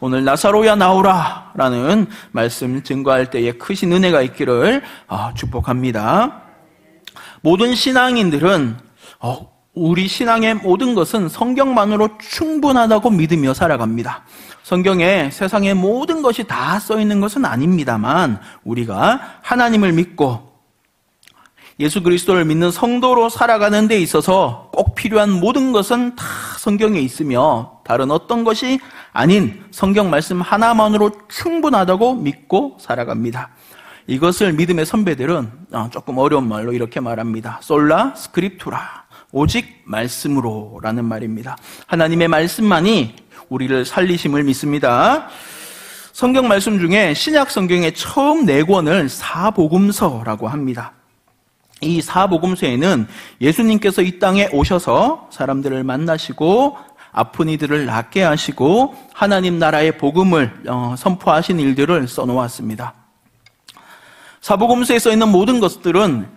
오늘 나사로야 나오라 라는 말씀 증거할 때에 크신 은혜가 있기를 축복합니다. 모든 신앙인들은 우리 신앙의 모든 것은 성경만으로 충분하다고 믿으며 살아갑니다. 성경에 세상의 모든 것이 다 써있는 것은 아닙니다만 우리가 하나님을 믿고 예수 그리스도를 믿는 성도로 살아가는 데 있어서 꼭 필요한 모든 것은 다 성경에 있으며 다른 어떤 것이 아닌 성경 말씀 하나만으로 충분하다고 믿고 살아갑니다. 이것을 믿음의 선배들은 조금 어려운 말로 이렇게 말합니다. 솔라 스크립투라, 오직 말씀으로 라는 말입니다. 하나님의 말씀만이 우리를 살리심을 믿습니다. 성경 말씀 중에 신약 성경의 처음 4권을 사복음서라고 합니다. 이 사복음서에는 예수님께서 이 땅에 오셔서 사람들을 만나시고 아픈 이들을 낫게 하시고 하나님 나라의 복음을 선포하신 일들을 써놓았습니다. 사복음서에 써있는 모든 것들은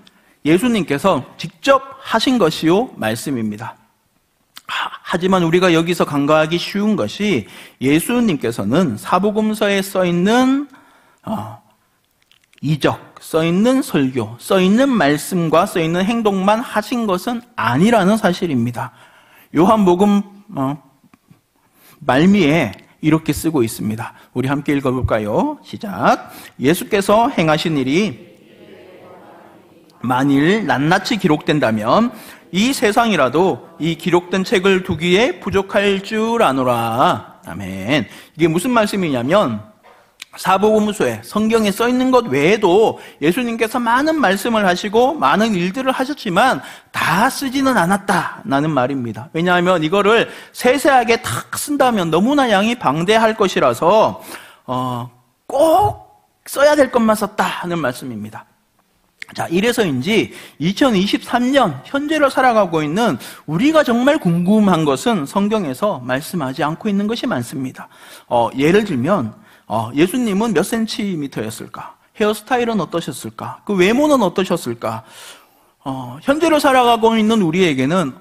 예수님께서 직접 하신 것이요 말씀입니다. 하지만 우리가 여기서 간과하기 쉬운 것이 예수님께서는 사복음서에 써있는 이적, 써있는 설교, 써있는 말씀과 써있는 행동만 하신 것은 아니라는 사실입니다. 요한복음 말미에 이렇게 쓰고 있습니다. 우리 함께 읽어볼까요? 시작. 예수께서 행하신 일이 만일 낱낱이 기록된다면 이 세상이라도 이 기록된 책을 두기에 부족할 줄 아노라. 아멘. 이게 무슨 말씀이냐면 사복음서에 성경에 써있는 것 외에도 예수님께서 많은 말씀을 하시고 많은 일들을 하셨지만 다 쓰지는 않았다라는 말입니다. 왜냐하면 이거를 세세하게 탁 쓴다면 너무나 양이 방대할 것이라서 꼭 써야 될 것만 썼다 하는 말씀입니다. 자, 이래서인지 2023년 현재를 살아가고 있는 우리가 정말 궁금한 것은 성경에서 말씀하지 않고 있는 것이 많습니다. 예를 들면 예수님은 몇 센티미터였을까? 헤어스타일은 어떠셨을까? 그 외모는 어떠셨을까? 현재를 살아가고 있는 우리에게는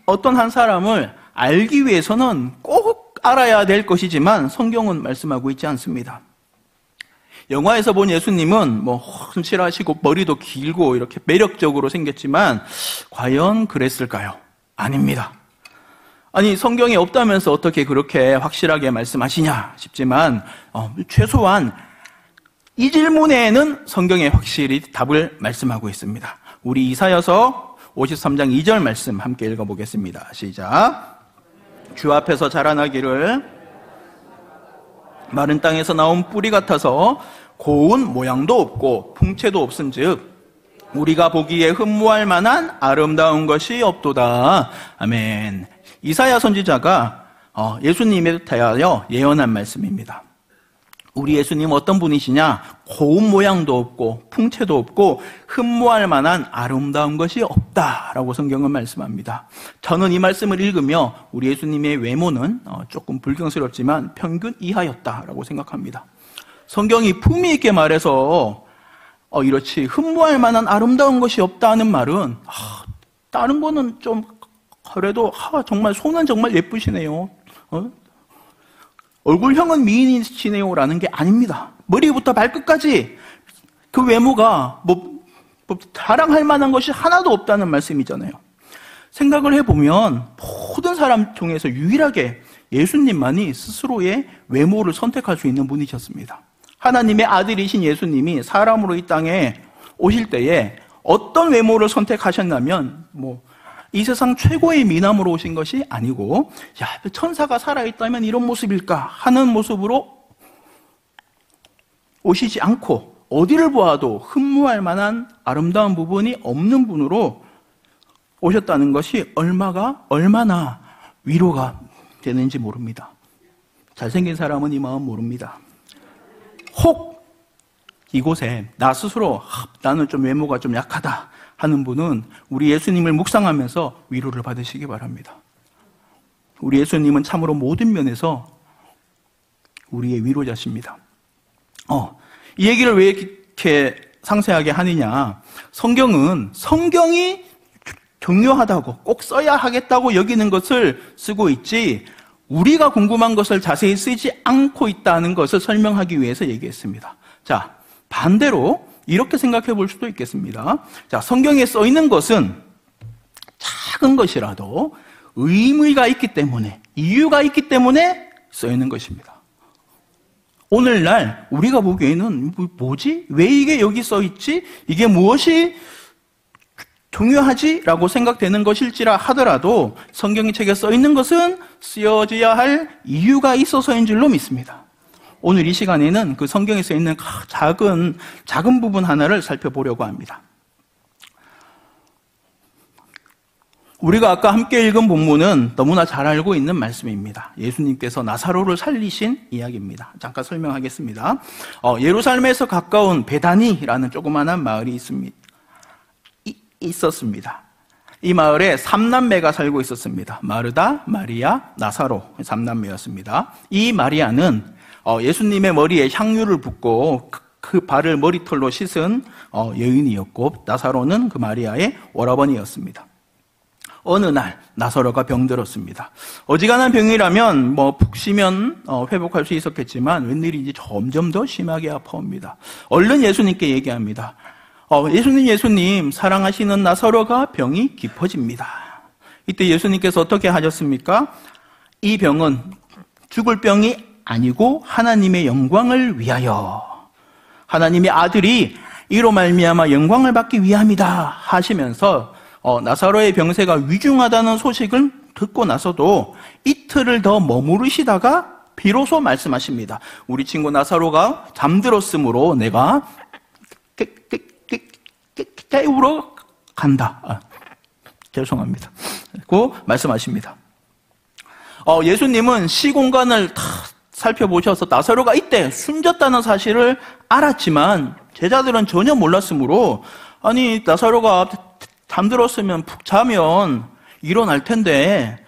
어떤 한 사람을 알기 위해서는 꼭 알아야 될 것이지만 성경은 말씀하고 있지 않습니다. 영화에서 본 예수님은 훤칠하시고 머리도 길고 이렇게 매력적으로 생겼지만 과연 그랬을까요? 아닙니다. 아니, 성경에 없다면서 어떻게 그렇게 확실하게 말씀하시냐 싶지만 최소한 이 질문에는 성경에 확실히 답을 말씀하고 있습니다. 우리 이사야서 53장 2절 말씀 함께 읽어보겠습니다. 시작. 주 앞에서 자라나기를 마른 땅에서 나온 뿌리 같아서 고운 모양도 없고 풍채도 없은즉 우리가 보기에 흠모할 만한 아름다운 것이 없도다. 아멘. 이사야 선지자가 예수님에 대하여 예언한 말씀입니다. 우리 예수님 어떤 분이시냐? 고운 모양도 없고 풍채도 없고 흠모할 만한 아름다운 것이 없다라고 성경은 말씀합니다. 저는 이 말씀을 읽으며 우리 예수님의 외모는 조금 불경스럽지만 평균 이하였다라고 생각합니다. 성경이 품위 있게 말해서 이렇지 흠모할 만한 아름다운 것이 없다는 말은 다른 거는 좀 그래도 정말 손은 정말 예쁘시네요. 얼굴형은 미인이시네요 라는 게 아닙니다. 머리부터 발끝까지 그 외모가 자랑할 만한 것이 하나도 없다는 말씀이잖아요. 생각을 해보면 모든 사람 중에서 유일하게 예수님만이 스스로의 외모를 선택할 수 있는 분이셨습니다. 하나님의 아들이신 예수님이 사람으로 이 땅에 오실 때에 어떤 외모를 선택하셨냐면 이 세상 최고의 미남으로 오신 것이 아니고 천사가 살아있다면 이런 모습일까 하는 모습으로 오시지 않고 어디를 보아도 흠모할 만한 아름다운 부분이 없는 분으로 오셨다는 것이 얼마나 위로가 되는지 모릅니다. 잘생긴 사람은 이 마음 모릅니다. 혹 이곳에 나 스스로 나는 좀 외모가 좀 약하다 하는 분은 우리 예수님을 묵상하면서 위로를 받으시기 바랍니다. 우리 예수님은 참으로 모든 면에서 우리의 위로자십니다. 이 얘기를 왜 이렇게 상세하게 하느냐? 성경이 중요하다고 꼭 써야 하겠다고 여기는 것을 쓰고 있지 우리가 궁금한 것을 자세히 쓰지 않고 있다는 것을 설명하기 위해서 얘기했습니다. 자, 반대로 이렇게 생각해 볼 수도 있겠습니다. 자, 성경에 써 있는 것은 작은 것이라도 의미가 있기 때문에, 이유가 있기 때문에 써 있는 것입니다. 오늘날 우리가 보기에는 뭐지? 왜 이게 여기 써 있지? 이게 무엇이 중요하지? 라고 생각되는 것일지라 하더라도 성경의 책에 써 있는 것은 쓰여져야 할 이유가 있어서인 줄로 믿습니다. 오늘 이 시간에는 그 성경에 써 있는 작은 부분 하나를 살펴보려고 합니다. 우리가 아까 함께 읽은 본문은 너무나 잘 알고 있는 말씀입니다. 예수님께서 나사로를 살리신 이야기입니다. 잠깐 설명하겠습니다. 예루살렘에서 가까운 베다니라는 조그마한 마을이 있었습니다. 이 마을에 3남매가 살고 있었습니다. 마르다, 마리아, 나사로 3남매였습니다. 이 마리아는 예수님의 머리에 향유를 붓고 그 발을 머리털로 씻은 여인이었고, 나사로는 그 마리아의 오라버니였습니다. 어느 날 나사로가 병들었습니다. 어지간한 병이라면 푹 쉬면 회복할 수 있었겠지만 웬일인지 점점 더 심하게 아파옵니다. 얼른 예수님께 얘기합니다. 예수님, 사랑하시는 나사로가 병이 깊어집니다. 이때 예수님께서 어떻게 하셨습니까? 이 병은 죽을 병이 아니고 하나님의 영광을 위하여, 하나님의 아들이 이로 말미암아 영광을 받기 위함이다 하시면서 나사로의 병세가 위중하다는 소식을 듣고 나서도 이틀을 더 머무르시다가 비로소 말씀하십니다. 우리 친구 나사로가 잠들었으므로 내가 깨우러 간다. 죄송합니다. 고 말씀하십니다. 예수님은 시공간을 다 살펴보셔서 나사로가 이때 숨졌다는 사실을 알았지만 제자들은 전혀 몰랐으므로, 아니 나사로가 잠들었으면 푹 자면 일어날 텐데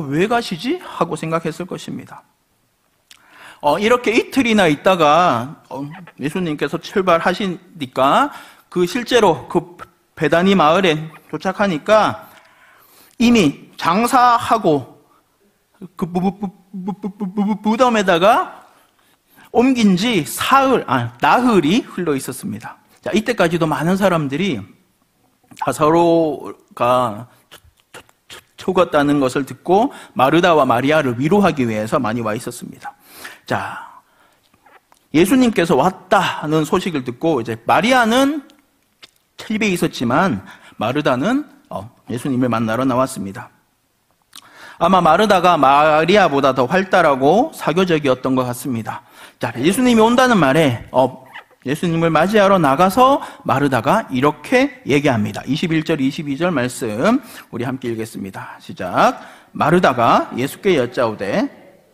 왜 가시지? 하고 생각했을 것입니다. 이렇게 이틀이나 있다가 예수님께서 출발하시니까 실제로 그 베다니 마을에 도착하니까 이미 장사하고 그 무덤에다가 옮긴 지 나흘이 흘러 있었습니다. 자, 이때까지도 많은 사람들이 나사로가 죽었다는 것을 듣고 마르다와 마리아를 위로하기 위해서 많이 와 있었습니다. 자, 예수님께서 왔다는 소식을 듣고 이제 마리아는 집에 있었지만 마르다는 예수님을 만나러 나왔습니다. 아마 마르다가 마리아보다 더 활달하고 사교적이었던 것 같습니다. 자, 예수님이 온다는 말에 예수님을 맞이하러 나가서 마르다가 이렇게 얘기합니다. 21절, 22절 말씀 우리 함께 읽겠습니다. 시작. 마르다가 예수께 여짜오되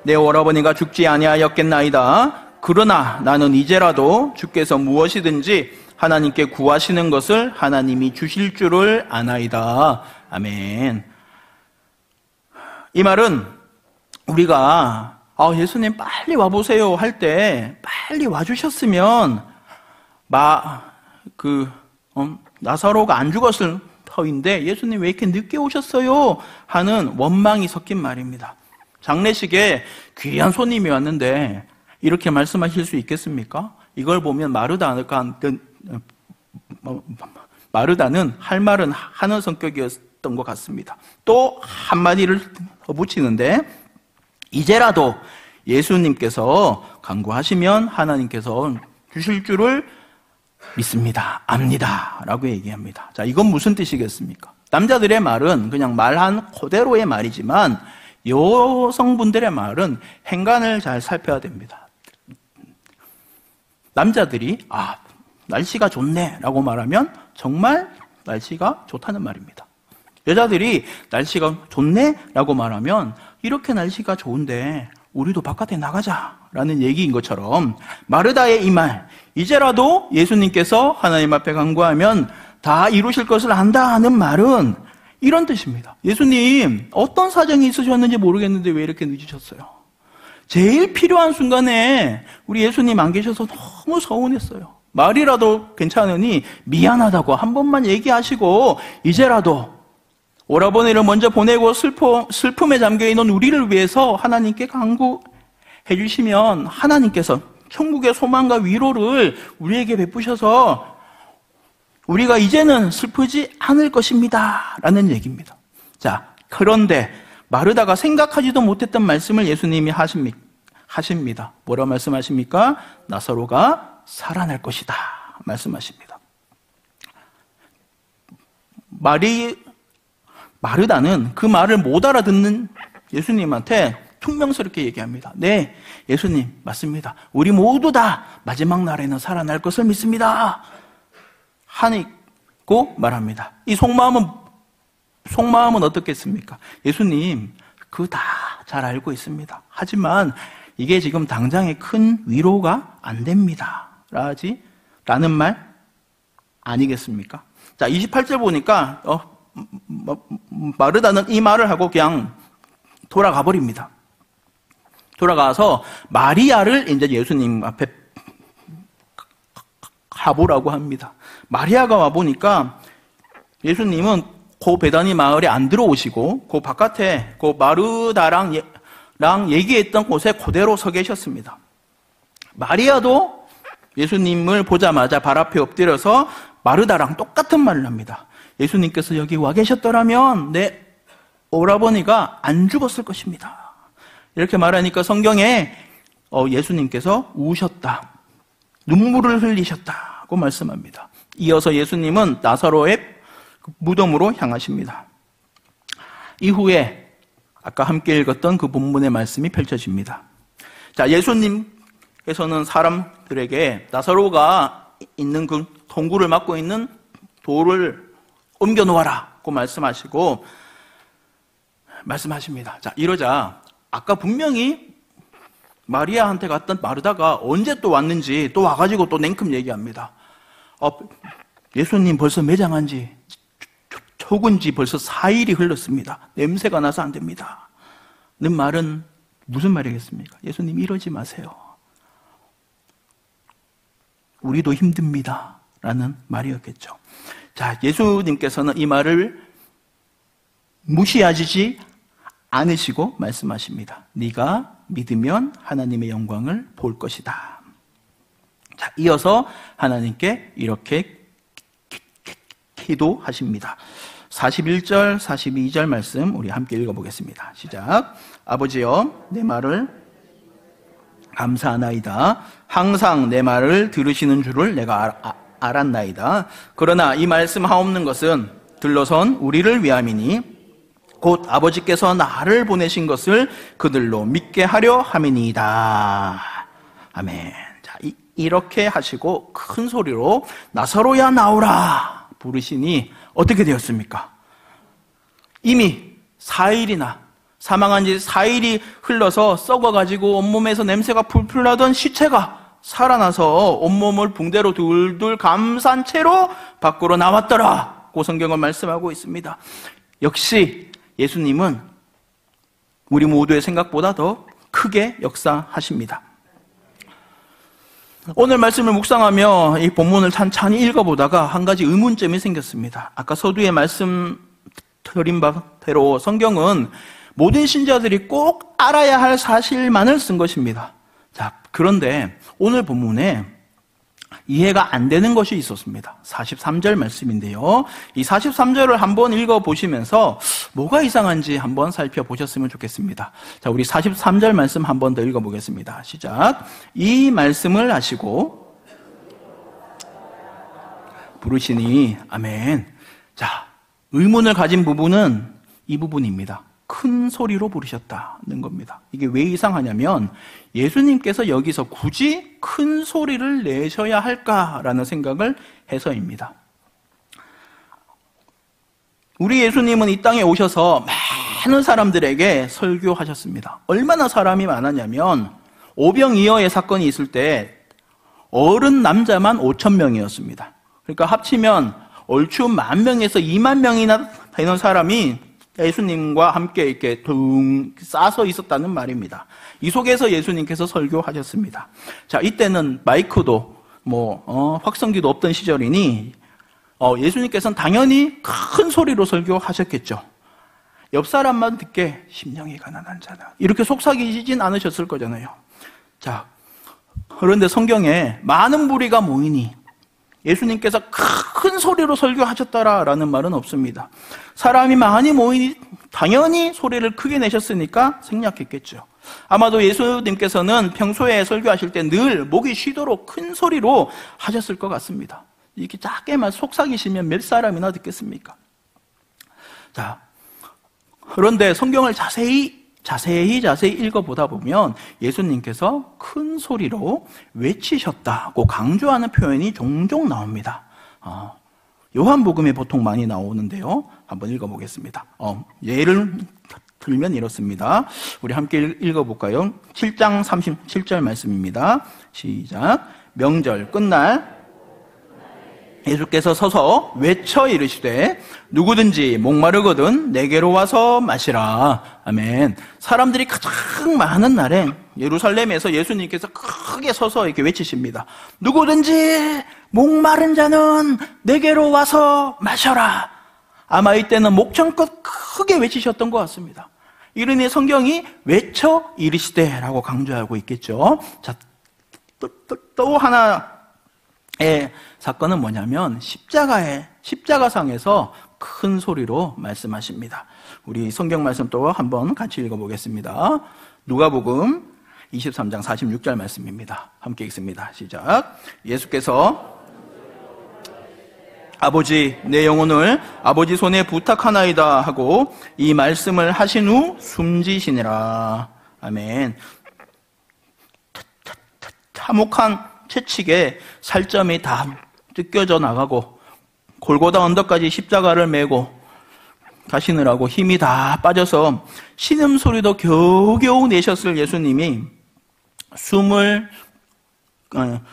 내 오라버니가 죽지 아니하였겠나이다. 그러나 나는 이제라도 주께서 무엇이든지 하나님께 구하시는 것을 하나님이 주실 줄을 아나이다. 아멘. 이 말은 우리가 예수님 빨리 와보세요 할 때 빨리 와주셨으면 나사로가 안 죽었을 터인데 예수님 왜 이렇게 늦게 오셨어요? 하는 원망이 섞인 말입니다. 장례식에 귀한 손님이 왔는데 이렇게 말씀하실 수 있겠습니까? 이걸 보면 마르다는 할 말은 하는 성격이었던 것 같습니다. 또 한마디를 더 붙이는데 이제라도 예수님께서 간구하시면 하나님께서 주실 줄을 믿습니다. 압니다. 라고 얘기합니다. 자, 이건 무슨 뜻이겠습니까? 남자들의 말은 그냥 말한 그대로의 말이지만 여성분들의 말은 행간을 잘 살펴야 됩니다. 남자들이 날씨가 좋네 라고 말하면 정말 날씨가 좋다는 말입니다. 여자들이 날씨가 좋네 라고 말하면 이렇게 날씨가 좋은데 우리도 바깥에 나가자 라는 얘기인 것처럼 마르다의 이 말, 이제라도 예수님께서 하나님 앞에 간구하면 다 이루실 것을 안다 하는 말은 이런 뜻입니다. 예수님, 어떤 사정이 있으셨는지 모르겠는데 왜 이렇게 늦으셨어요? 제일 필요한 순간에 우리 예수님 안 계셔서 너무 서운했어요. 말이라도 괜찮으니 미안하다고 한 번만 얘기하시고 이제라도 오라버니를 먼저 보내고 슬픔에 잠겨있는 우리를 위해서 하나님께 간구해 주시면 하나님께서 천국의 소망과 위로를 우리에게 베푸셔서 우리가 이제는 슬프지 않을 것입니다 라는 얘기입니다. 자, 그런데 마르다가 생각하지도 못했던 말씀을 예수님이 하십니다. 뭐라 말씀하십니까? 나사로가 살아날 것이다 말씀하십니다. 마르다는 그 말을 못 알아듣는 예수님한테 퉁명스럽게 얘기합니다. 네, 예수님 맞습니다. 우리 모두 다 마지막 날에는 살아날 것을 믿습니다 하고 말합니다. 이 속마음은 어떻겠습니까? 예수님 그거 다 잘 알고 있습니다. 하지만 이게 지금 당장의 큰 위로가 안 됩니다 라는 말 아니겠습니까? 자, 28절 보니까 마르다는 이 말을 하고 그냥 돌아가 버립니다. 돌아가서 마리아를 이제 예수님 앞에 가보라고 합니다. 마리아가 와보니까 예수님은 그 베다니 마을에 안 들어오시고 그 바깥에 그 마르다랑 얘기했던 곳에 그대로 서 계셨습니다. 마리아도 예수님을 보자마자 발 앞에 엎드려서 마르다랑 똑같은 말을 합니다. 예수님께서 여기 와 계셨더라면 내 오라버니가 안 죽었을 것입니다. 이렇게 말하니까 성경에 예수님께서 우셨다, 눈물을 흘리셨다고 말씀합니다. 이어서 예수님은 나사로의 무덤으로 향하십니다. 이후에 아까 함께 읽었던 그 본문의 말씀이 펼쳐집니다. 자, 예수님께서는 사람들에게 나사로가 있는 그 동굴을 막고 있는 돌을 옮겨 놓아라고 말씀하십니다. 자, 이러자 아까 분명히 마리아한테 갔던 마르다가 언제 또 왔는지 또 와가지고 또 냉큼 얘기합니다. 예수님 벌써 매장한 지 속은 지 벌써 4일이 흘렀습니다. 냄새가 나서 안 됩니다. 는 말은 무슨 말이겠습니까? 예수님 이러지 마세요. 우리도 힘듭니다 라는 말이었겠죠. 자, 예수님께서는 이 말을 무시하지 않으시고 말씀하십니다. 네가 믿으면 하나님의 영광을 볼 것이다. 자, 이어서 하나님께 이렇게 기도하십니다. 41절, 42절 말씀 우리 함께 읽어보겠습니다. 시작. 아버지여, 내 말을 감사하나이다. 항상 내 말을 들으시는 줄을 내가 알았나이다. 그러나 이 말씀 하옵는 것은 들러선 우리를 위함이니 곧 아버지께서 나를 보내신 것을 그들로 믿게 하려 함이니이다. 아멘. 자, 이렇게 하시고 큰 소리로 나사로야 나오라 부르시니 어떻게 되었습니까? 이미 4일이나 사망한 지 4일이 흘러서 썩어가지고 온몸에서 냄새가 풀풀 나던 시체가 살아나서 온몸을 붕대로 둘둘 감싼 채로 밖으로 나왔더라 고 성경은 말씀하고 있습니다. 역시 예수님은 우리 모두의 생각보다 더 크게 역사하십니다. 오늘 말씀을 묵상하며 이 본문을 찬찬히 읽어보다가 한 가지 의문점이 생겼습니다. 아까 서두에 말씀드린 바대로 성경은 모든 신자들이 꼭 알아야 할 사실만을 쓴 것입니다. 자, 그런데 오늘 본문에 이해가 안 되는 것이 있었습니다. 43절 말씀인데요. 이 43절을 한번 읽어보시면서 뭐가 이상한지 한번 살펴보셨으면 좋겠습니다. 자, 우리 43절 말씀 한 번 더 읽어보겠습니다. 시작. 이 말씀을 하시고 부르시니 아멘. 자, 의문을 가진 부분은 이 부분입니다. 큰 소리로 부르셨다는 겁니다. 이게 왜 이상하냐면 예수님께서 여기서 굳이 큰 소리를 내셔야 할까라는 생각을 해서입니다. 우리 예수님은 이 땅에 오셔서 많은 사람들에게 설교하셨습니다. 얼마나 사람이 많았냐면 오병이어의 사건이 있을 때 어른 남자만 5,000명이었습니다. 그러니까 합치면 얼추 10,000명에서 20,000명이나 되는 사람이 예수님과 함께 이렇게 둥 싸서 있었다는 말입니다. 이 속에서 예수님께서 설교하셨습니다. 자, 이때는 마이크도 확성기도 없던 시절이니 예수님께서는 당연히 큰 소리로 설교하셨겠죠. 옆 사람만 듣게 심령이 가난한 자다. 이렇게 속삭이진 않으셨을 거잖아요. 자, 그런데 성경에 많은 무리가 모이니 예수님께서 큰 소리로 설교하셨다라는 말은 없습니다. 사람이 많이 모이니 당연히 소리를 크게 내셨으니까 생략했겠죠. 아마도 예수님께서는 평소에 설교하실 때 늘 목이 쉬도록 큰 소리로 하셨을 것 같습니다. 이렇게 작게만 속삭이시면 몇 사람이나 듣겠습니까? 자, 그런데 성경을 자세히 읽어보다 보면 예수님께서 큰 소리로 외치셨다고 강조하는 표현이 종종 나옵니다. 요한복음에 보통 많이 나오는데요. 한번 읽어보겠습니다. 예를 들면 이렇습니다. 우리 함께 읽어볼까요? 7장 37절 말씀입니다. 시작. 명절 끝날 예수께서 서서 외쳐 이르시되 누구든지 목마르거든 내게로 와서 마시라. 아멘. 사람들이 가장 많은 날에 예루살렘에서 예수님께서 크게 서서 이렇게 외치십니다. 누구든지 목마른 자는 내게로 와서 마셔라. 아마 이때는 목청껏 크게 외치셨던 것 같습니다. 이러니 성경이 외쳐 이르시되라고 강조하고 있겠죠. 자, 또 하나의 사건은 뭐냐면 십자가상에서 큰 소리로 말씀하십니다. 우리 성경 말씀 또 한번 같이 읽어보겠습니다. 누가복음 23장 46절 말씀입니다. 함께 읽습니다. 시작. 예수께서 아버지 내 영혼을 아버지 손에 부탁하나이다 하고 이 말씀을 하신 후 숨지시니라. 아멘. 참혹한 채찍에 살점이 다 뜯겨져 나가고 골고다 언덕까지 십자가를 메고 가시느라고 힘이 다 빠져서 신음소리도 겨우겨우 내셨을 예수님이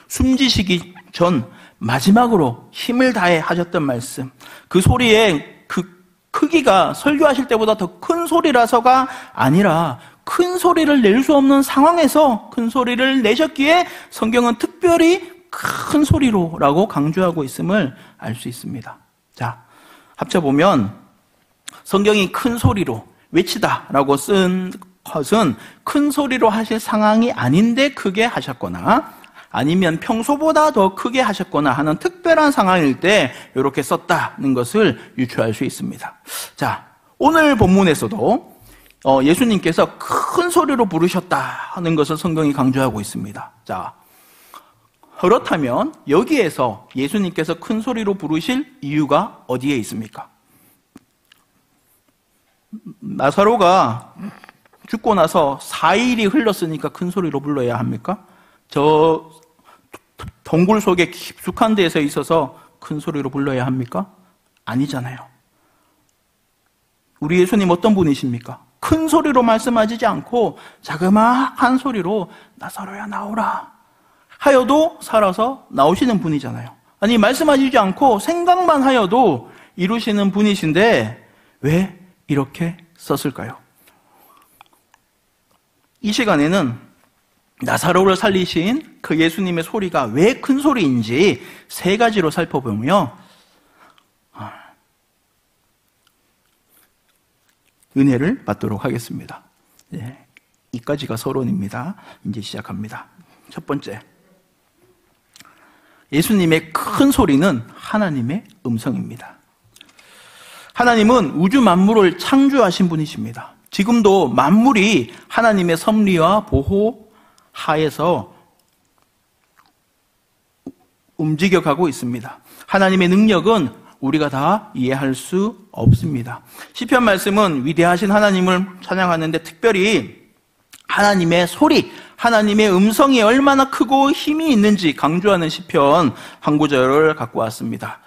숨지시기 전 마지막으로 힘을 다해 하셨던 말씀, 그 소리의 그 크기가 설교하실 때보다 더 큰 소리라서가 아니라 큰 소리를 낼 수 없는 상황에서 큰 소리를 내셨기에 성경은 특별히 큰 소리로라고 강조하고 있음을 알 수 있습니다. 자, 합쳐보면 성경이 큰 소리로 외치다라고 쓴 것은 큰 소리로 하실 상황이 아닌데 크게 하셨거나 아니면 평소보다 더 크게 하셨거나 하는 특별한 상황일 때 이렇게 썼다는 것을 유추할 수 있습니다. 자, 오늘 본문에서도 예수님께서 큰 소리로 부르셨다 하는 것을 성경이 강조하고 있습니다. 자, 그렇다면 여기에서 예수님께서 큰 소리로 부르실 이유가 어디에 있습니까? 나사로가 죽고 나서 4일이 흘렀으니까 큰 소리로 불러야 합니까? 저 동굴 속에 깊숙한 데에서 있어서 큰 소리로 불러야 합니까? 아니잖아요. 우리 예수님 어떤 분이십니까? 큰 소리로 말씀하시지 않고 자그마한 소리로 나사로야 나오라 하여도 살아서 나오시는 분이잖아요. 아니, 말씀하시지 않고 생각만 하여도 이루시는 분이신데 왜 이렇게 썼을까요? 이 시간에는 나사로를 살리신 그 예수님의 소리가 왜 큰 소리인지 세 가지로 살펴보며 은혜를 받도록 하겠습니다. 네, 이까지가 서론입니다. 이제 시작합니다. 첫 번째, 예수님의 큰 소리는 하나님의 음성입니다. 하나님은 우주 만물을 창조하신 분이십니다. 지금도 만물이 하나님의 섭리와 보호 하에서 움직여가고 있습니다. 하나님의 능력은 우리가 다 이해할 수 없습니다. 시편 말씀은 위대하신 하나님을 찬양하는데 특별히 하나님의 소리, 하나님의 음성이 얼마나 크고 힘이 있는지 강조하는 시편 한 구절을 갖고 왔습니다.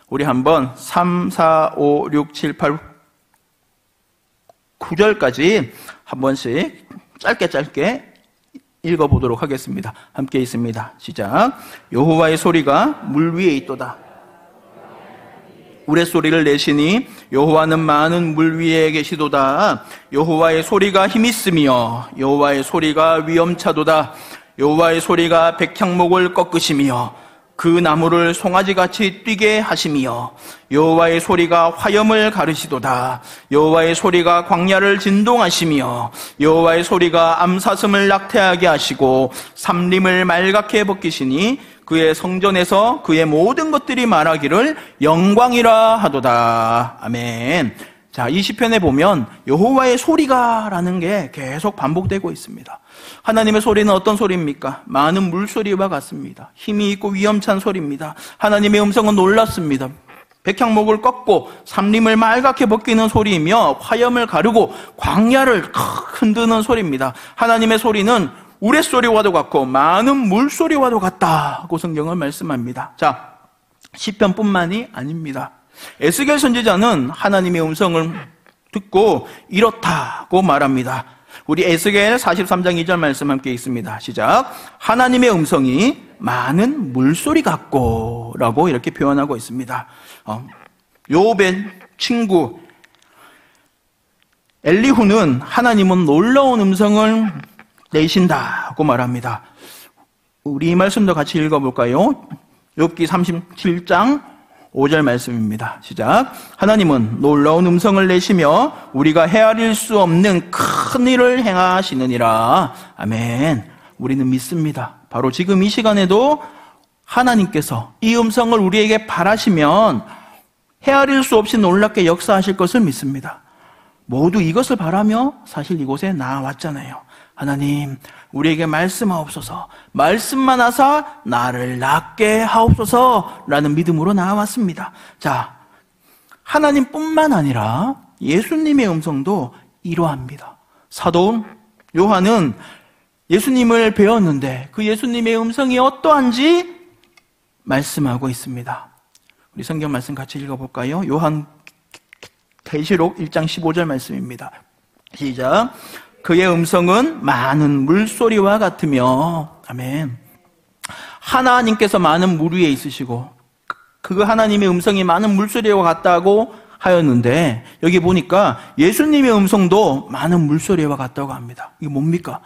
우리 한번 3, 4, 5, 6, 7, 8, 9절까지 한 번씩 짧게 읽어보도록 하겠습니다. 함께 있습니다. 시작. 여호와의 소리가 물 위에 있도다. 우레소리를 내시니 여호와는 많은 물 위에 계시도다. 여호와의 소리가 힘있으며 여호와의 소리가 위엄차도다. 여호와의 소리가 백향목을 꺾으시며 그 나무를 송아지같이 뛰게 하심이여 여호와의 소리가 화염을 가르시도다. 여호와의 소리가 광야를 진동하시며 여호와의 소리가 암사슴을 낙태하게 하시고 삼림을 말갛게 벗기시니 그의 성전에서 그의 모든 것들이 말하기를 영광이라 하도다. 아멘. 자, 이 시편에 보면 여호와의 소리가라는 게 계속 반복되고 있습니다. 하나님의 소리는 어떤 소리입니까? 많은 물소리와 같습니다. 힘이 있고 위험찬 소리입니다. 하나님의 음성은 놀랍습니다. 백향목을 꺾고 삼림을 말갛게 벗기는 소리이며 화염을 가르고 광야를 흔드는 소리입니다. 하나님의 소리는 우레소리와도 같고 많은 물소리와도 같다고 성경은 말씀합니다. 자, 시편뿐만이 아닙니다. 에스겔 선지자는 하나님의 음성을 듣고 이렇다고 말합니다. 우리 에스겔 43장 2절 말씀 함께 읽습니다. 시작. 하나님의 음성이 많은 물소리 같고 라고 이렇게 표현하고 있습니다. 요업의 친구 엘리후는 하나님은 놀라운 음성을 내신다고 말합니다. 우리 이 말씀도 같이 읽어볼까요? 욥기 37장 5절 말씀입니다. 시작. 하나님은 놀라운 음성을 내시며 우리가 헤아릴 수 없는 큰 일을 행하시느니라. 아멘. 우리는 믿습니다. 바로 지금 이 시간에도 하나님께서 이 음성을 우리에게 바라시면 헤아릴 수 없이 놀랍게 역사하실 것을 믿습니다. 모두 이것을 바라며 사실 이곳에 나왔잖아요. 하나님, 우리에게 말씀하옵소서, 말씀만 하사 나를 낫게 하옵소서 라는 믿음으로 나왔습니다. 자, 하나님뿐만 아니라 예수님의 음성도 이러합니다. 사도 요한은 예수님을 배웠는데 그 예수님의 음성이 어떠한지 말씀하고 있습니다. 우리 성경 말씀 같이 읽어볼까요? 요한 계시록 1장 15절 말씀입니다. 시작. 그의 음성은 많은 물소리와 같으며, 아멘. 하나님께서 많은 물 위에 있으시고 그 하나님의 음성이 많은 물소리와 같다고 하였는데 여기 보니까 예수님의 음성도 많은 물소리와 같다고 합니다. 이게 뭡니까?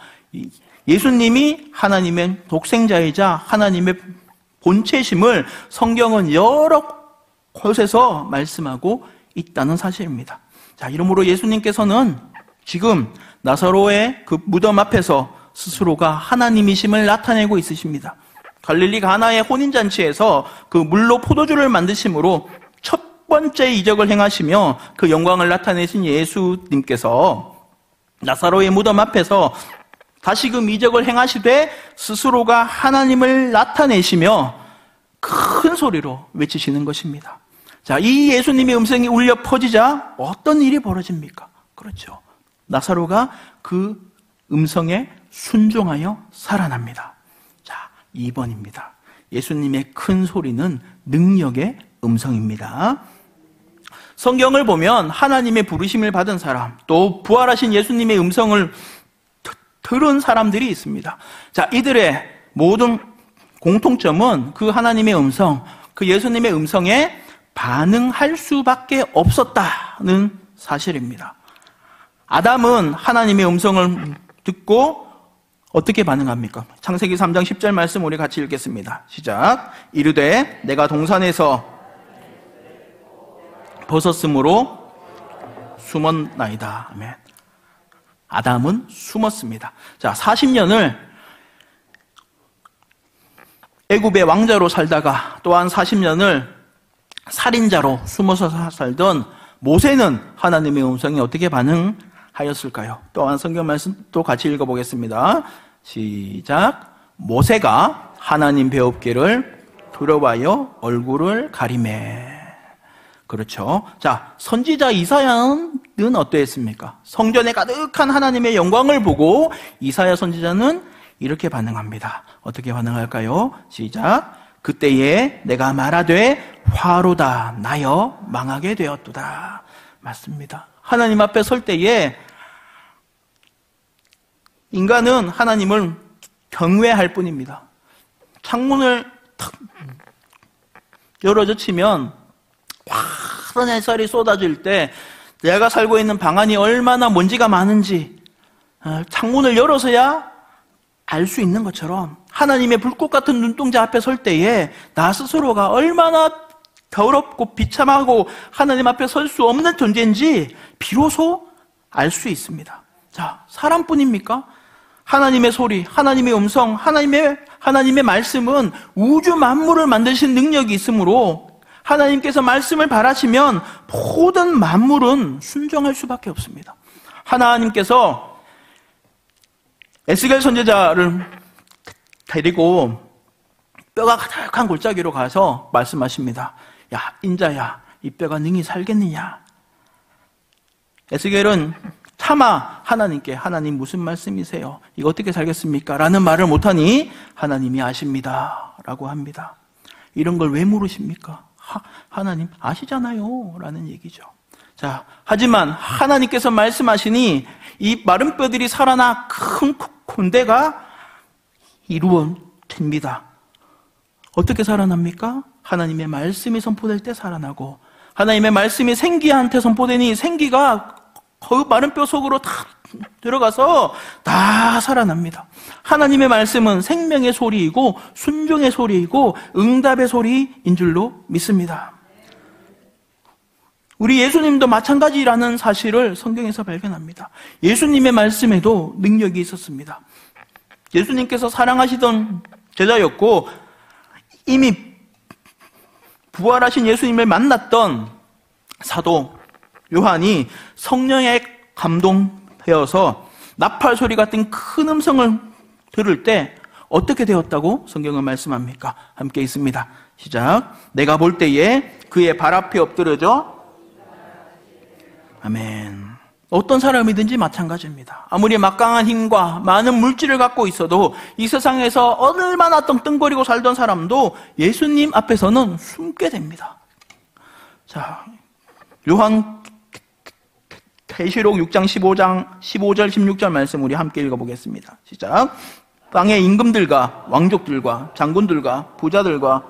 예수님이 하나님의 독생자이자 하나님의 본체심을 성경은 여러 곳에서 말씀하고 있다는 사실입니다. 자, 이러므로 예수님께서는 지금 나사로의 그 무덤 앞에서 스스로가 하나님이심을 나타내고 있으십니다. 갈릴리 가나의 혼인잔치에서 그 물로 포도주를 만드심으로 첫 번째 이적을 행하시며 그 영광을 나타내신 예수님께서 나사로의 무덤 앞에서 다시금 이적을 행하시되 스스로가 하나님을 나타내시며 큰 소리로 외치시는 것입니다. 자, 이 예수님의 음성이 울려 퍼지자 어떤 일이 벌어집니까? 그렇죠. 나사로가 그 음성에 순종하여 살아납니다. 자, 2번입니다. 예수님의 큰 소리는 능력의 음성입니다. 성경을 보면 하나님의 부르심을 받은 사람, 또 부활하신 예수님의 음성을 들은 사람들이 있습니다. 자, 이들의 모든 공통점은 그 하나님의 음성, 그 예수님의 음성에 반응할 수밖에 없었다는 사실입니다. 아담은 하나님의 음성을 듣고 어떻게 반응합니까? 창세기 3장 10절 말씀 우리 같이 읽겠습니다. 시작. 이르되 내가 동산에서 벗었으므로 숨었나이다. 아멘. 아담은 숨었습니다. 자, 40년을 애굽의 왕자로 살다가 또한 40년을 살인자로 숨어서 살던 모세는 하나님의 음성에 어떻게 반응하였을까요? 또한 성경 말씀 또 같이 읽어보겠습니다. 시작. 모세가 하나님 배웁기를 두려워하여 얼굴을 가리매. 그렇죠. 자, 선지자 이사야는 어떠했습니까? 성전에 가득한 하나님의 영광을 보고 이사야 선지자는 이렇게 반응합니다. 어떻게 반응할까요? 시작. 그때에 내가 말하되 화로다 나여 망하게 되었도다. 맞습니다. 하나님 앞에 설 때에 인간은 하나님을 경외할 뿐입니다. 창문을 탁 열어젖히면 화른 햇살이 쏟아질 때 내가 살고 있는 방 안이 얼마나 먼지가 많은지 창문을 열어서야 알 수 있는 것처럼 하나님의 불꽃 같은 눈동자 앞에 설 때에 나 스스로가 얼마나 더럽고 비참하고 하나님 앞에 설 수 없는 존재인지 비로소 알 수 있습니다. 자, 사람뿐입니까? 하나님의 소리, 하나님의 음성, 하나님의 말씀은 우주 만물을 만드신 능력이 있으므로 하나님께서 말씀을 바라시면 모든 만물은 순종할 수밖에 없습니다. 하나님께서 에스겔 선지자를 데리고 뼈가 가득한 골짜기로 가서 말씀하십니다. 야, 인자야, 이 뼈가 능히 살겠느냐? 에스겔은 차마 하나님께 하나님 무슨 말씀이세요? 이거 어떻게 살겠습니까? 라는 말을 못하니 하나님이 아십니다 라고 합니다. 이런 걸 왜 물으십니까? 하나님 아시잖아요 라는 얘기죠. 자, 하지만 하나님께서 말씀하시니 이 마른 뼈들이 살아나 큰 군대가 이루어집니다. 어떻게 살아납니까? 하나님의 말씀이 선포될 때 살아나고, 하나님의 말씀이 생기한테 선포되니 생기가 그 마른 뼈 속으로 다 들어가서 다 살아납니다. 하나님의 말씀은 생명의 소리이고 순종의 소리이고 응답의 소리인 줄로 믿습니다. 우리 예수님도 마찬가지라는 사실을 성경에서 발견합니다. 예수님의 말씀에도 능력이 있었습니다. 예수님께서 사랑하시던 제자였고 이미 부활하신 예수님을 만났던 사도 요한이 성령에 감동되어서 나팔 소리 같은 큰 음성을 들을 때 어떻게 되었다고 성경은 말씀합니까? 함께 있습니다. 시작. 내가 볼 때에 그의 발 앞에 엎드려져. 아멘. 어떤 사람이든지 마찬가지입니다. 아무리 막강한 힘과 많은 물질을 갖고 있어도 이 세상에서 얼마나 떵떵거리고 살던 사람도 예수님 앞에서는 숨게 됩니다. 자, 요한 계시록 6장 15절 16절 말씀 우리 함께 읽어보겠습니다. 시작. 땅의 임금들과 왕족들과 장군들과 부자들과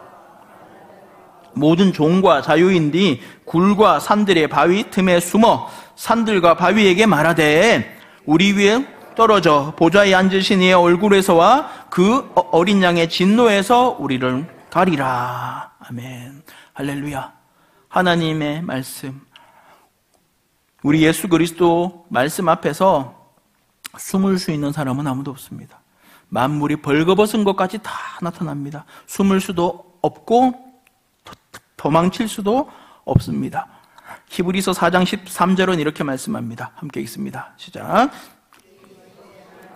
모든 종과 자유인들이 굴과 산들의 바위 틈에 숨어 산들과 바위에게 말하되 우리 위에 떨어져 보좌에 앉으신 이의 얼굴에서와 그 어린 양의 진노에서 우리를 가리라. 아멘. 할렐루야. 하나님의 말씀, 우리 예수 그리스도 말씀 앞에서 숨을 수 있는 사람은 아무도 없습니다. 만물이 벌거벗은 것까지 다 나타납니다. 숨을 수도 없고 도망칠 수도 없습니다. 히브리서 4장 13절은 이렇게 말씀합니다. 함께 읽습니다. 시작.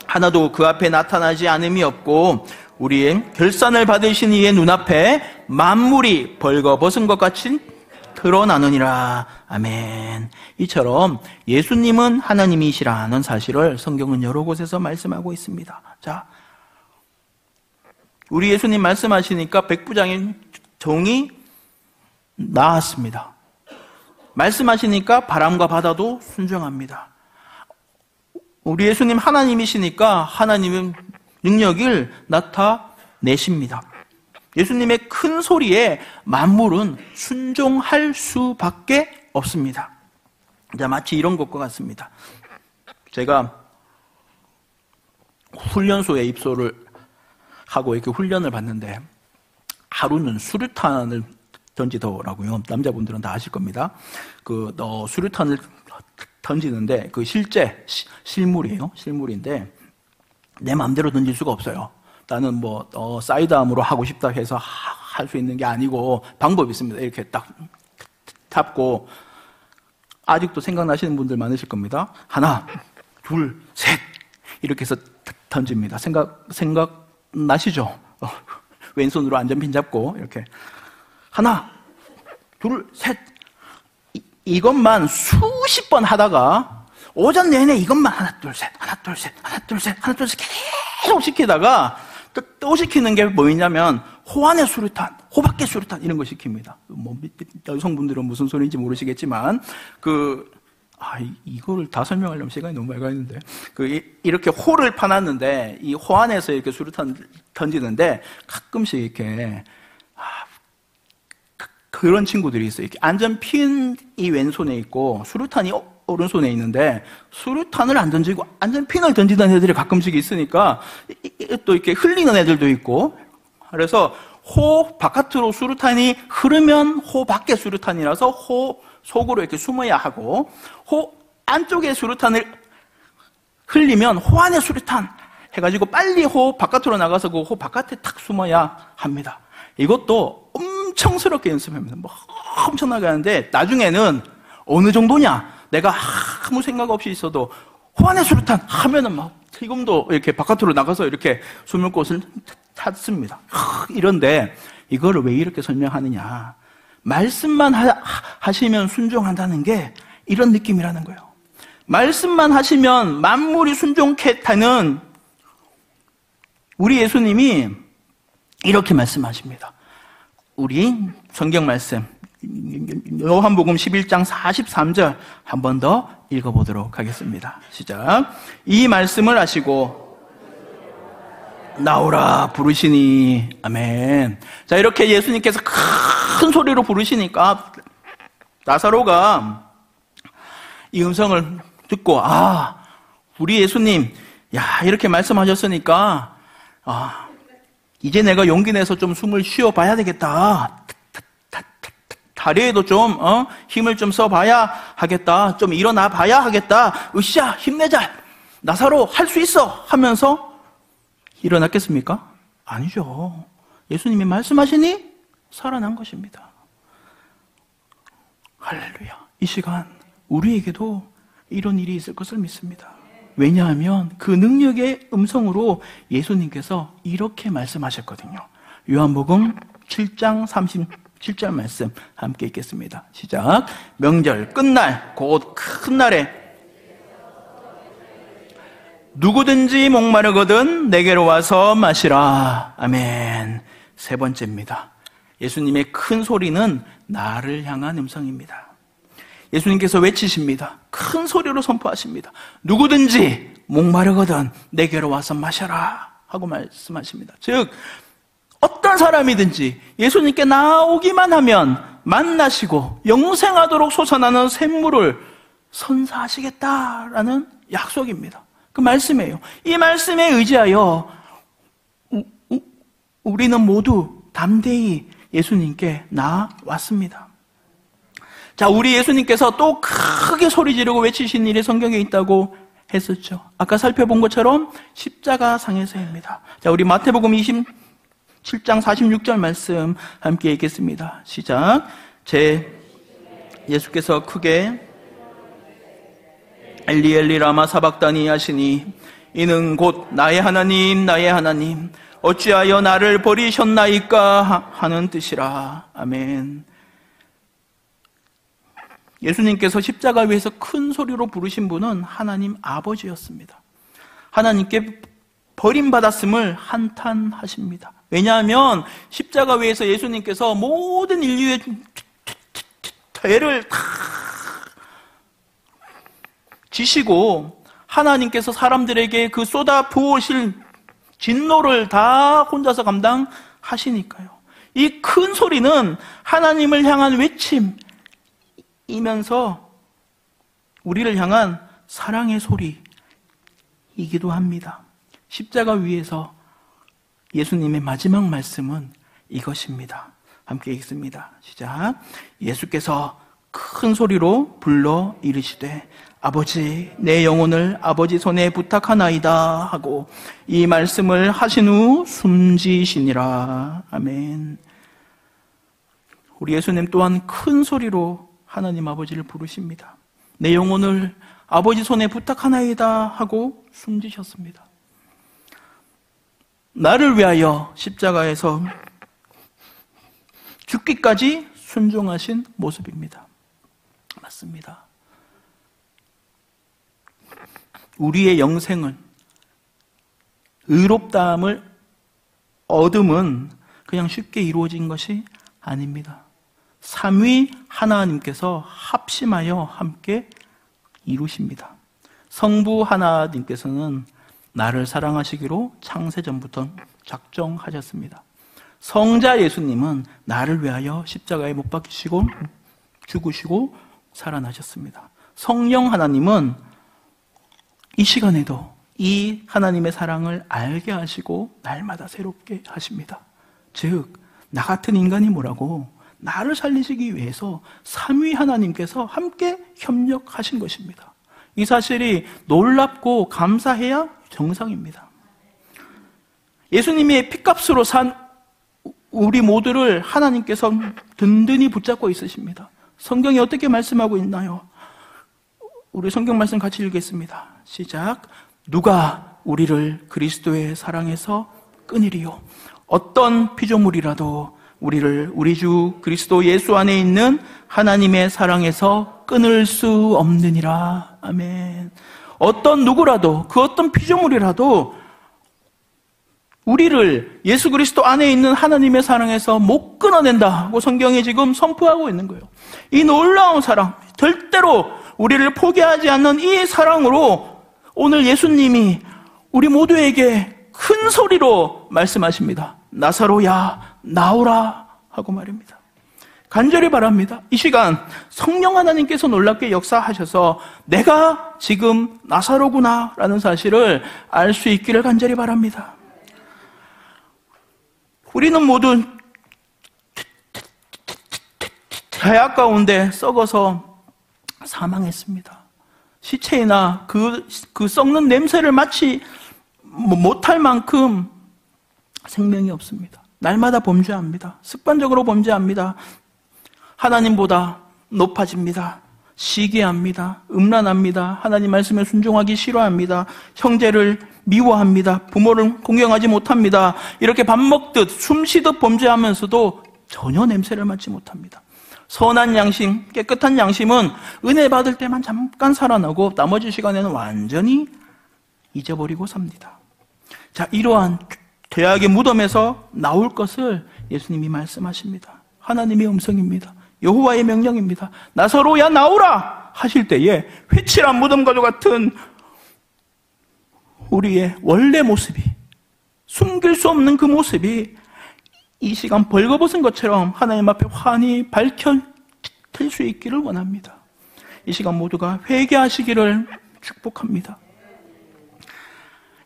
하나도 그 앞에 나타나지 않음이 없고 우리의 결산을 받으신 이의 눈앞에 만물이 벌거벗은 것 같이 드러나느니라. 아멘. 이처럼 예수님은 하나님이시라는 사실을 성경은 여러 곳에서 말씀하고 있습니다. 자, 우리 예수님 말씀하시니까 백부장의 종이 나았습니다. 말씀하시니까 바람과 바다도 순종합니다. 우리 예수님 하나님이시니까 하나님의 능력을 나타내십니다. 예수님의 큰 소리에 만물은 순종할 수밖에 없습니다. 자, 마치 이런 것과 같습니다. 제가 훈련소에 입소를 하고 이렇게 훈련을 받는데 하루는 수류탄을 던지더라고요. 남자분들은 다 아실 겁니다. 수류탄을 던지는데 그 실제 실물이에요. 실물인데 내 마음대로 던질 수가 없어요. 나는 사이드암으로 하고 싶다 해서 할 수 있는 게 아니고 방법이 있습니다. 이렇게 딱 잡고, 아직도 생각나시는 분들 많으실 겁니다. 하나, 둘, 셋 이렇게 해서 던집니다. 생각나시죠? 왼손으로 안전핀 잡고 이렇게 하나, 둘, 셋 이것만 수십 번 하다가 오전 내내 이것만 하나, 둘, 셋, 하나, 둘, 셋, 하나, 둘, 셋, 하나, 둘, 셋 계속 시키다가 또 시키는 게 뭐냐면 호환의 수류탄, 호박계 수류탄 이런 거 시킵니다. 여성분들은 무슨 소리인지 모르시겠지만 이거를 다 설명하려면 시간이 너무 많이 가는데 이렇게 홀을 파놨는데 이 호 안에서 이렇게 수류탄 던지는데 가끔씩 이렇게 그런 친구들이 있어요. 이렇게 안전핀이 왼손에 있고 수류탄이 오른손에 있는데 수류탄을 안 던지고 완전 핀을 던지던 애들이 가끔씩 있으니까 또 이렇게 흘리는 애들도 있고, 그래서 호 바깥으로 수류탄이 흐르면 호 밖에 수류탄이라서 호 속으로 이렇게 숨어야 하고, 호 안쪽에 수류탄을 흘리면 호 안에 수류탄 해가지고 빨리 호 바깥으로 나가서 그 호 바깥에 탁 숨어야 합니다. 이것도 엄청스럽게 연습합니다. 뭐 엄청나게 하는데 나중에는 어느 정도냐, 내가 아무 생각 없이 있어도 호 안에 수류탄 하면은 막 지금도 이렇게 바깥으로 나가서 이렇게 숨을 곳을 찾습니다. 이런데 이거를 왜 이렇게 설명하느냐, 말씀만 하시면 순종한다는 게 이런 느낌이라는 거예요. 말씀만 하시면 만물이 순종케 우리 예수님이 이렇게 말씀하십니다. 우리 성경 말씀 요한복음 11장 43절 한 번 더 읽어보도록 하겠습니다. 시작. 이 말씀을 하시고 나오라 부르시니. 아멘. 자, 이렇게 예수님께서 큰 소리로 부르시니까 나사로가 이 음성을 듣고, 우리 예수님, 이렇게 말씀하셨으니까 이제 내가 용기 내서 좀 숨을 쉬어봐야 되겠다. 다리에도 좀 힘을 좀 써봐야 하겠다. 좀 일어나 봐야 하겠다. 으쌰, 힘내자. 나사로 할 수 있어 하면서 일어났겠습니까? 아니죠. 예수님이 말씀하시니 살아난 것입니다. 할렐루야. 이 시간 우리에게도 이런 일이 있을 것을 믿습니다. 왜냐하면 그 능력의 음성으로 예수님께서 이렇게 말씀하셨거든요. 요한복음 7장 37절 말씀 함께 읽겠습니다. 시작. 명절 끝날 곧 큰 날에 누구든지 목마르거든 내게로 와서 마시라. 아멘. 세 번째입니다. 예수님의 큰 소리는 나를 향한 음성입니다. 예수님께서 외치십니다. 큰 소리로 선포하십니다. 누구든지 목마르거든 내게로 와서 마셔라 하고 말씀하십니다. 즉 어떤 사람이든지 예수님께 나오기만 하면 만나시고 영생하도록 솟아나는 샘물을 선사하시겠다라는 약속입니다. 그 말씀이에요. 이 말씀에 의지하여 우리는 모두 담대히 예수님께 나왔습니다. 자, 우리 예수님께서 또 크게 소리 지르고 외치신 일이 성경에 있다고 했었죠. 아까 살펴본 것처럼 십자가상에서입니다. 자, 우리 마태복음 27장 46절 말씀 함께 읽겠습니다. 시작. 예수께서 크게 엘리 엘리 라마 사박다니 하시니 이는 곧 나의 하나님 나의 하나님 어찌하여 나를 버리셨나이까 하는 뜻이라. 아멘. 예수님께서 십자가 위에서 큰 소리로 부르신 분은 하나님 아버지였습니다. 하나님께 버림받았음을 한탄하십니다. 왜냐하면 십자가 위에서 예수님께서 모든 인류의 죄를 다 지시고 하나님께서 사람들에게 그 쏟아 부으실 진노를 다 혼자서 감당하시니까요. 이 큰 소리는 하나님을 향한 외침이면서 우리를 향한 사랑의 소리이기도 합니다. 십자가 위에서 예수님의 마지막 말씀은 이것입니다. 함께 읽습니다. 시작. 예수께서 큰 소리로 불러 이르시되 아버지 내 영혼을 아버지 손에 부탁하나이다 하고 이 말씀을 하신 후 숨지시니라. 아멘. 우리 예수님 또한 큰 소리로 하나님 아버지를 부르십니다. 내 영혼을 아버지 손에 부탁하나이다 하고 숨지셨습니다. 나를 위하여 십자가에서 죽기까지 순종하신 모습입니다. 맞습니다. 우리의 영생은 의롭다함을 얻음은 그냥 쉽게 이루어진 것이 아닙니다. 삼위 하나님께서 합심하여 함께 이루십니다. 성부 하나님께서는 나를 사랑하시기로 창세전부터 작정하셨습니다. 성자 예수님은 나를 위하여 십자가에 못 박히시고 죽으시고 살아나셨습니다. 성령 하나님은 이 시간에도 이 하나님의 사랑을 알게 하시고 날마다 새롭게 하십니다. 즉, 나 같은 인간이 뭐라고 나를 살리시기 위해서 삼위 하나님께서 함께 협력하신 것입니다. 이 사실이 놀랍고 감사해야 정상입니다. 예수님의 피값으로 산 우리 모두를 하나님께서 든든히 붙잡고 있으십니다. 성경이 어떻게 말씀하고 있나요? 우리 성경 말씀 같이 읽겠습니다. 시작. 누가 우리를 그리스도의 사랑에서 끊으리요? 어떤 피조물이라도 우리를 우리 주 그리스도 예수 안에 있는 하나님의 사랑에서 끊을 수 없느니라. 아멘. 어떤 누구라도, 그 어떤 피조물이라도 우리를 예수 그리스도 안에 있는 하나님의 사랑에서 못 끊어낸다고 성경이 지금 선포하고 있는 거예요. 이 놀라운 사랑, 절대로 우리를 포기하지 않는 이 사랑으로 오늘 예수님이 우리 모두에게 큰 소리로 말씀하십니다. 나사로야, 나오라 하고 말입니다. 간절히 바랍니다. 이 시간 성령 하나님께서 놀랍게 역사하셔서 내가 지금 나사로구나 라는 사실을 알 수 있기를 간절히 바랍니다. 우리는 모두 죄악 가운데 썩어서 사망했습니다. 시체나 그 썩는 냄새를 맡지 못할 만큼 생명이 없습니다. 날마다 범죄합니다. 습관적으로 범죄합니다. 하나님보다 높아집니다. 시기합니다. 음란합니다. 하나님 말씀에 순종하기 싫어합니다. 형제를 미워합니다. 부모를 공경하지 못합니다. 이렇게 밥 먹듯 숨쉬듯 범죄하면서도 전혀 냄새를 맡지 못합니다. 선한 양심, 깨끗한 양심은 은혜 받을 때만 잠깐 살아나고 나머지 시간에는 완전히 잊어버리고 삽니다. 자, 이러한 죄악의 무덤에서 나올 것을 예수님이 말씀하십니다. 하나님의 음성입니다. 여호와의 명령입니다. 나사로야 나오라 하실 때에 회칠한 무덤과도 같은 우리의 원래 모습이, 숨길 수 없는 그 모습이 이 시간 벌거벗은 것처럼 하나님 앞에 환히 밝혀질 수 있기를 원합니다. 이 시간 모두가 회개하시기를 축복합니다.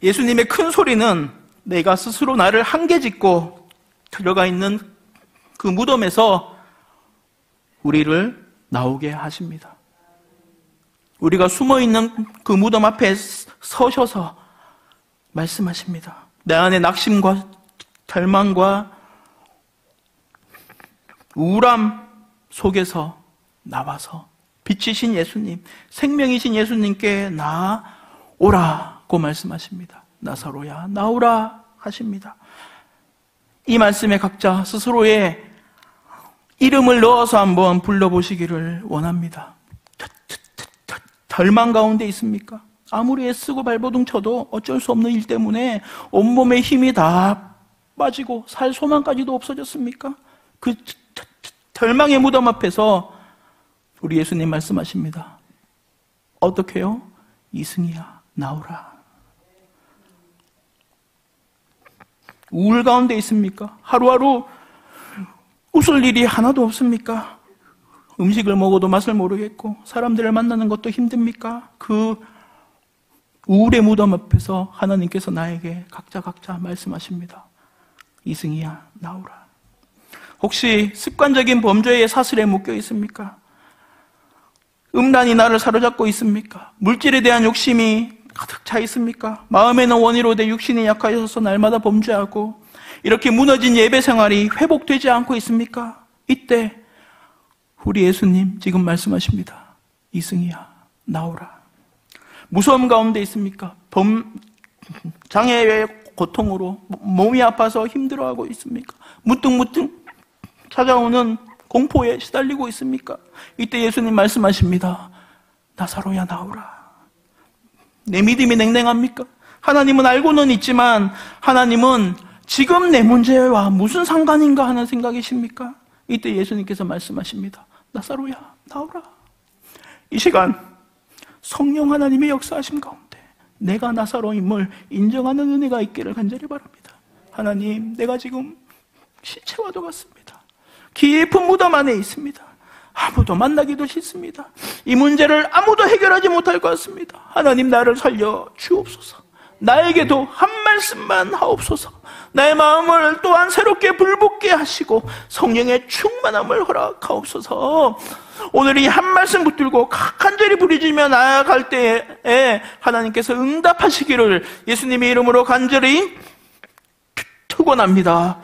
예수님의 큰 소리는 내가 스스로 나를 한계짓고 들어가 있는 그 무덤에서 우리를 나오게 하십니다. 우리가 숨어있는 그 무덤 앞에 서셔서 말씀하십니다. 내 안에 낙심과 절망과 우울함 속에서 나와서 빛이신 예수님, 생명이신 예수님께 나오라고 말씀하십니다. 나사로야 나오라 하십니다. 이 말씀에 각자 스스로의 이름을 넣어서 한번 불러보시기를 원합니다. 절망 가운데 있습니까? 아무리 애쓰고 발버둥 쳐도 어쩔 수 없는 일 때문에 온몸에 힘이 다 빠지고 살 소망까지도 없어졌습니까? 그 절망의 무덤 앞에서 우리 예수님 말씀하십니다. 어떻게요? 이승이야 나오라. 우울 가운데 있습니까? 하루하루 웃을 일이 하나도 없습니까? 음식을 먹어도 맛을 모르겠고 사람들을 만나는 것도 힘듭니까? 그 우울의 무덤 앞에서 하나님께서 나에게 각자 말씀하십니다. 이승이야 나오라. 혹시 습관적인 범죄의 사슬에 묶여 있습니까? 음란이 나를 사로잡고 있습니까? 물질에 대한 욕심이 가득 차 있습니까? 마음에는 원의로 내 육신이 약하여서 날마다 범죄하고 이렇게 무너진 예배 생활이 회복되지 않고 있습니까? 이때 우리 예수님 지금 말씀하십니다. 이승이야 나오라. 무서움 가운데 있습니까? 장애의 고통으로 몸이 아파서 힘들어하고 있습니까? 무뚝무뚝 찾아오는 공포에 시달리고 있습니까? 이때 예수님 말씀하십니다. 나사로야 나오라. 내 믿음이 냉랭합니까? 하나님은 알고는 있지만 하나님은 지금 내 문제와 무슨 상관인가 하는 생각이십니까? 이때 예수님께서 말씀하십니다. 나사로야 나오라. 이 시간 성령 하나님의 역사하심 가운데 내가 나사로임을 인정하는 은혜가 있기를 간절히 바랍니다. 하나님, 내가 지금 시체와도 같습니다. 깊은 무덤 안에 있습니다. 아무도 만나기도 싫습니다. 이 문제를 아무도 해결하지 못할 것 같습니다. 하나님, 나를 살려 주옵소서. 나에게도 한 말씀만 하옵소서. 나의 마음을 또한 새롭게 불붙게 하시고 성령의 충만함을 허락하옵소서. 오늘 이 한 말씀 붙들고 간절히 부르짖으며 나아갈 때에 하나님께서 응답하시기를 예수님의 이름으로 간절히 축원합니다.